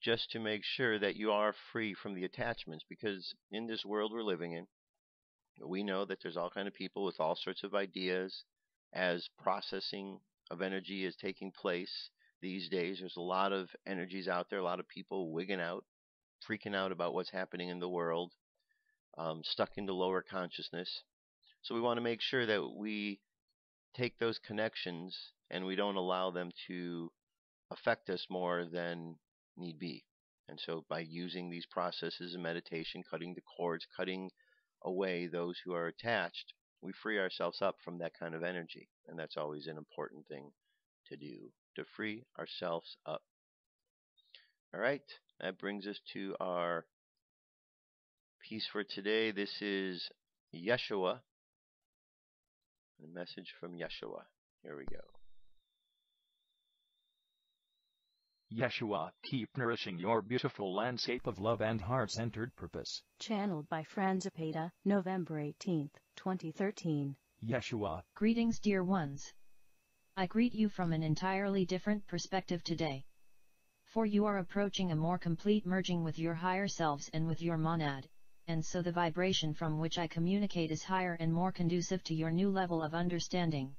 just to make sure that you are free from the attachments, because in this world we're living in, we know that there's all kinds of people with all sorts of ideas. As processing of energy is taking place these days, there's a lot of energies out there, a lot of people wigging out, freaking out about what's happening in the world, stuck into lower consciousness. So we want to make sure that we take those connections and we don't allow them to affect us more than need be. And so by using these processes of meditation, cutting the cords, cutting away those who are attached, we free ourselves up from that kind of energy. And that's always an important thing to do, to free ourselves up. All right, that brings us to our piece for today. This is Yeshua, a message from Yeshua. Here we go. Yeshua, keep nourishing your beautiful landscape of love and heart-centered purpose. Channeled by Fran Zapata, November 18, 2013. Yeshua. Greetings, dear ones. I greet you from an entirely different perspective today. For you are approaching a more complete merging with your higher selves and with your monad, and so the vibration from which I communicate is higher and more conducive to your new level of understanding.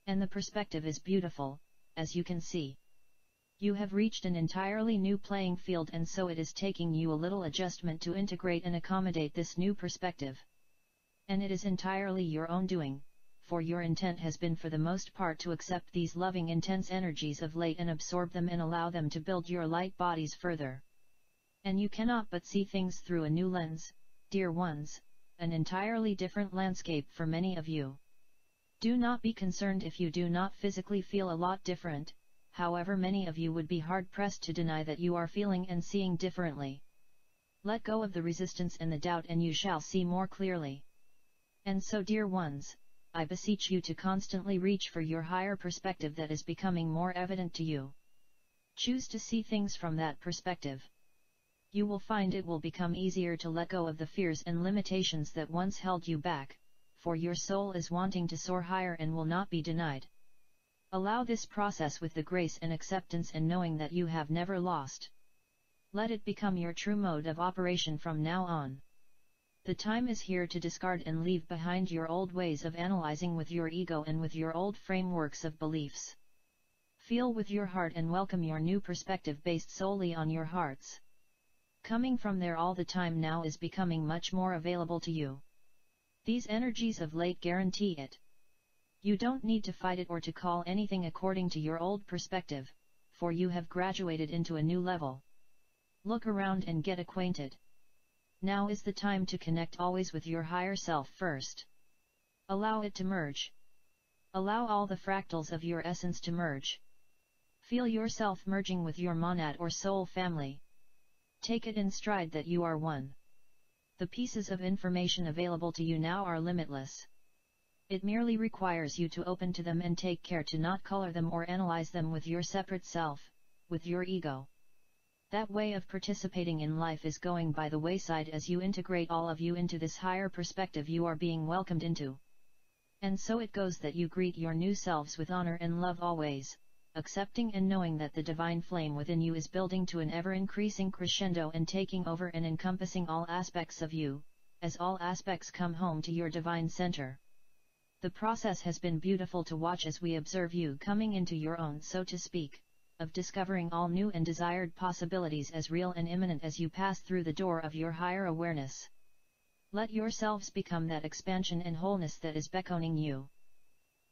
And the perspective is beautiful, as you can see. You have reached an entirely new playing field, and so it is taking you a little adjustment to integrate and accommodate this new perspective. And it is entirely your own doing, for your intent has been for the most part to accept these loving intense energies of late and absorb them and allow them to build your light bodies further. And you cannot but see things through a new lens, dear ones, an entirely different landscape for many of you. Do not be concerned if you do not physically feel a lot different. However, many of you would be hard-pressed to deny that you are feeling and seeing differently. Let go of the resistance and the doubt and you shall see more clearly. And so, dear ones, I beseech you to constantly reach for your higher perspective that is becoming more evident to you. Choose to see things from that perspective. You will find it will become easier to let go of the fears and limitations that once held you back, for your soul is wanting to soar higher and will not be denied. Allow this process with the grace and acceptance and knowing that you have never lost. Let it become your true mode of operation from now on. The time is here to discard and leave behind your old ways of analyzing with your ego and with your old frameworks of beliefs. Feel with your heart and welcome your new perspective based solely on your hearts. Coming from there all the time now is becoming much more available to you. These energies of late guarantee it. You don't need to fight it or to call anything according to your old perspective, for you have graduated into a new level. Look around and get acquainted. Now is the time to connect always with your higher self first. Allow it to merge. Allow all the fractals of your essence to merge. Feel yourself merging with your monad or soul family. Take it in stride that you are one. The pieces of information available to you now are limitless. It merely requires you to open to them and take care to not color them or analyze them with your separate self, with your ego. That way of participating in life is going by the wayside as you integrate all of you into this higher perspective you are being welcomed into. And so it goes that you greet your new selves with honor and love always, accepting and knowing that the divine flame within you is building to an ever-increasing crescendo and taking over and encompassing all aspects of you, as all aspects come home to your divine center. The process has been beautiful to watch as we observe you coming into your own, so to speak, of discovering all new and desired possibilities as real and imminent as you pass through the door of your higher awareness. Let yourselves become that expansion and wholeness that is beckoning you.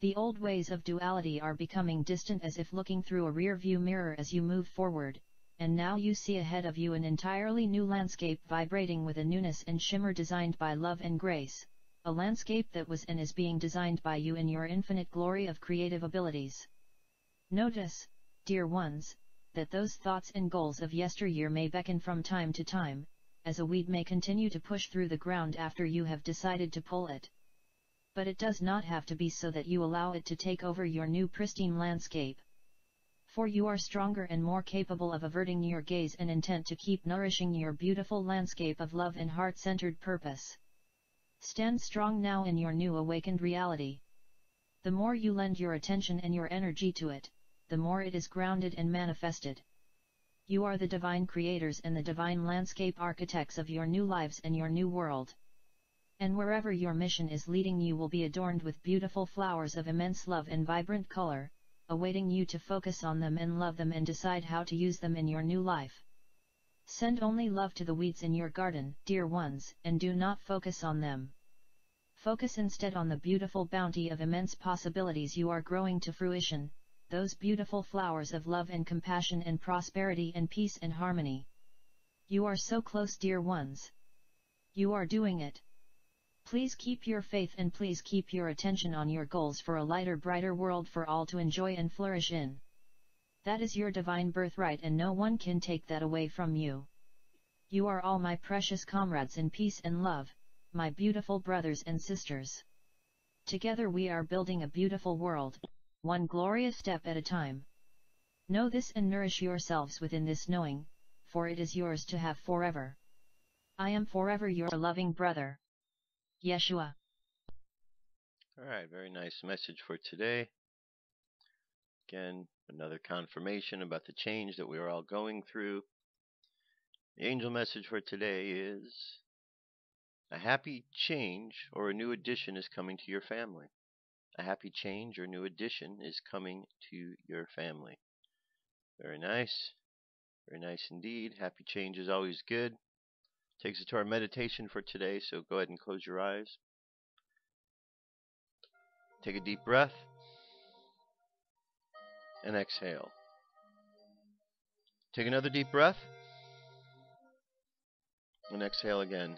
The old ways of duality are becoming distant as if looking through a rear-view mirror as you move forward, and now you see ahead of you an entirely new landscape vibrating with a newness and shimmer designed by love and grace, a landscape that was and is being designed by you in your infinite glory of creative abilities. Notice, dear ones, that those thoughts and goals of yesteryear may beckon from time to time, as a weed may continue to push through the ground after you have decided to pull it. But it does not have to be so that you allow it to take over your new pristine landscape. For you are stronger and more capable of averting your gaze and intent to keep nourishing your beautiful landscape of love and heart-centered purpose. Stand strong now in your new awakened reality. The more you lend your attention and your energy to it, the more it is grounded and manifested. You are the divine creators and the divine landscape architects of your new lives and your new world. And wherever your mission is leading you will be adorned with beautiful flowers of immense love and vibrant color, awaiting you to focus on them and love them and decide how to use them in your new life. Send only love to the weeds in your garden, dear ones, and do not focus on them. Focus instead on the beautiful bounty of immense possibilities you are growing to fruition, those beautiful flowers of love and compassion and prosperity and peace and harmony. You are so close, dear ones. You are doing it. Please keep your faith and please keep your attention on your goals for a lighter, brighter world for all to enjoy and flourish in. That is your divine birthright and no one can take that away from you. You are all my precious comrades in peace and love, my beautiful brothers and sisters. Together we are building a beautiful world, one glorious step at a time. Know this and nourish yourselves within this knowing, for it is yours to have forever. I am forever your loving brother, Yeshua. Alright, very nice message for today. Again, another confirmation about the change that we are all going through. The angel message for today is: a happy change or a new addition is coming to your family. A happy change or new addition is coming to your family. Very nice. Very nice indeed. Happy change is always good. Takes us to our meditation for today, so go ahead and close your eyes. Take a deep breath. And exhale. Take another deep breath. And exhale again.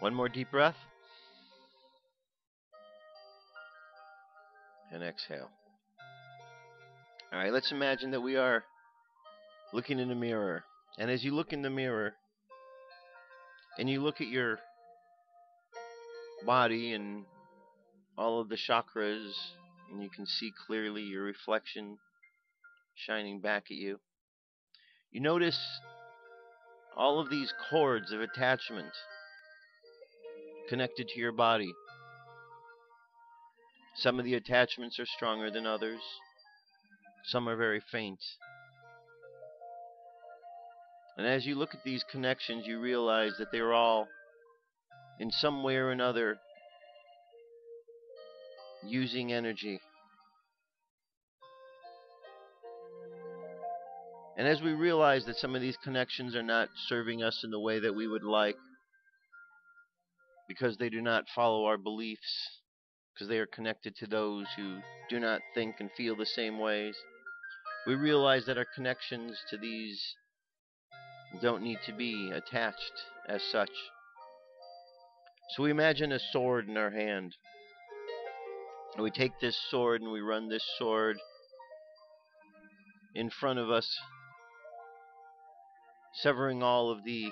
One more deep breath. And exhale. Alright, let's imagine that we are looking in a mirror. And as you look in the mirror, and you look at your body and all of the chakras, and you can see clearly your reflection shining back at you, you notice all of these cords of attachment connected to your body. Some of the attachments are stronger than others. Some are very faint. And as you look at these connections, you realize that they're all, in some way or another, using energy. And as we realize that some of these connections are not serving us in the way that we would like, because they do not follow our beliefs, because they are connected to those who do not think and feel the same ways, we realize that our connections to these don't need to be attached as such. So we imagine a sword in our hand. And we take this sword and we run this sword in front of us, severing all of the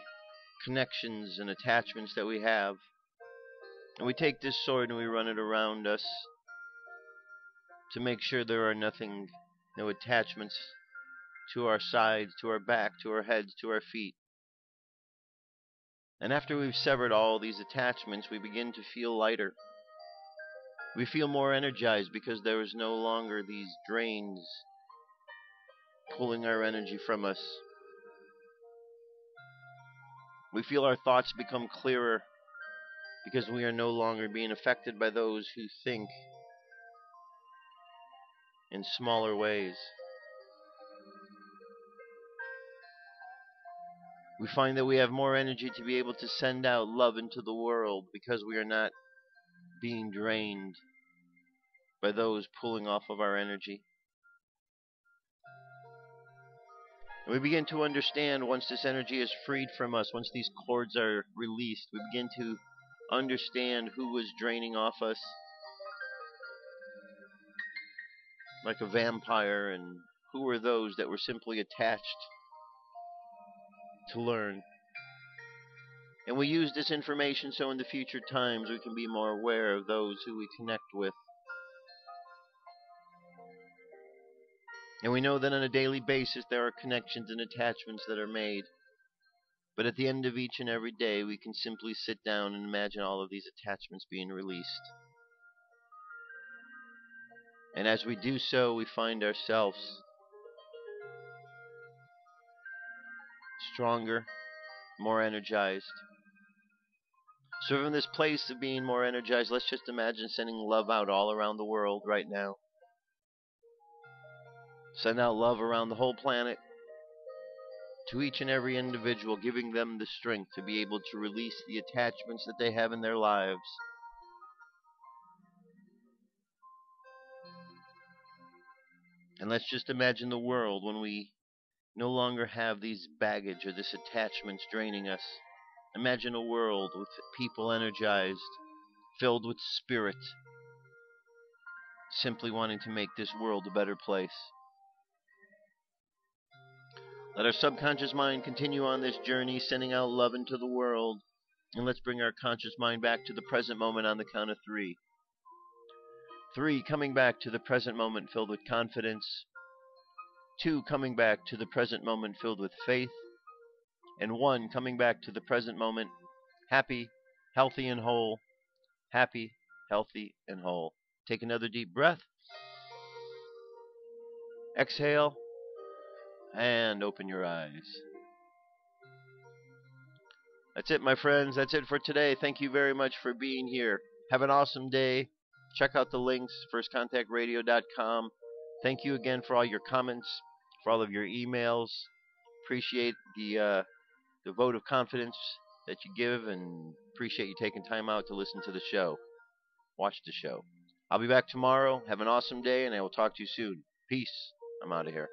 connections and attachments that we have. And we take this sword and we run it around us to make sure there are no attachments to our sides, to our back, to our heads, to our feet. And after we've severed all these attachments, we begin to feel lighter. We feel more energized because there is no longer these drains pulling our energy from us. We feel our thoughts become clearer because we are no longer being affected by those who think in smaller ways. We find that we have more energy to be able to send out love into the world because we are not being drained by those pulling off of our energy. And we begin to understand, once this energy is freed from us, once these cords are released, we begin to understand who was draining off us like a vampire, and who were those that were simply attached to learn. And we use this information so in the future times we can be more aware of those who we connect with. And we know that on a daily basis there are connections and attachments that are made. But at the end of each and every day, we can simply sit down and imagine all of these attachments being released. And as we do so, we find ourselves stronger, more energized. So from this place of being more energized, let's just imagine sending love out all around the world right now. Send out love around the whole planet to each and every individual, giving them the strength to be able to release the attachments that they have in their lives. And let's just imagine the world when we no longer have these baggage or this attachments draining us. Imagine a world with people energized, filled with spirit, simply wanting to make this world a better place. Let our subconscious mind continue on this journey, sending out love into the world. And let's bring our conscious mind back to the present moment on the count of 3. 3, coming back to the present moment filled with confidence. 2, coming back to the present moment filled with faith. And 1, coming back to the present moment happy, healthy, and whole. Happy, healthy, and whole. Take another deep breath. Exhale. And open your eyes. That's it, my friends. That's it for today. Thank you very much for being here. Have an awesome day. Check out the links, firstcontactradio.com. Thank you again for all your comments, for all of your emails. Appreciate the vote of confidence that you give, and appreciate you taking time out to listen to the show. Watch the show. I'll be back tomorrow. Have an awesome day, and I will talk to you soon. Peace. I'm out of here.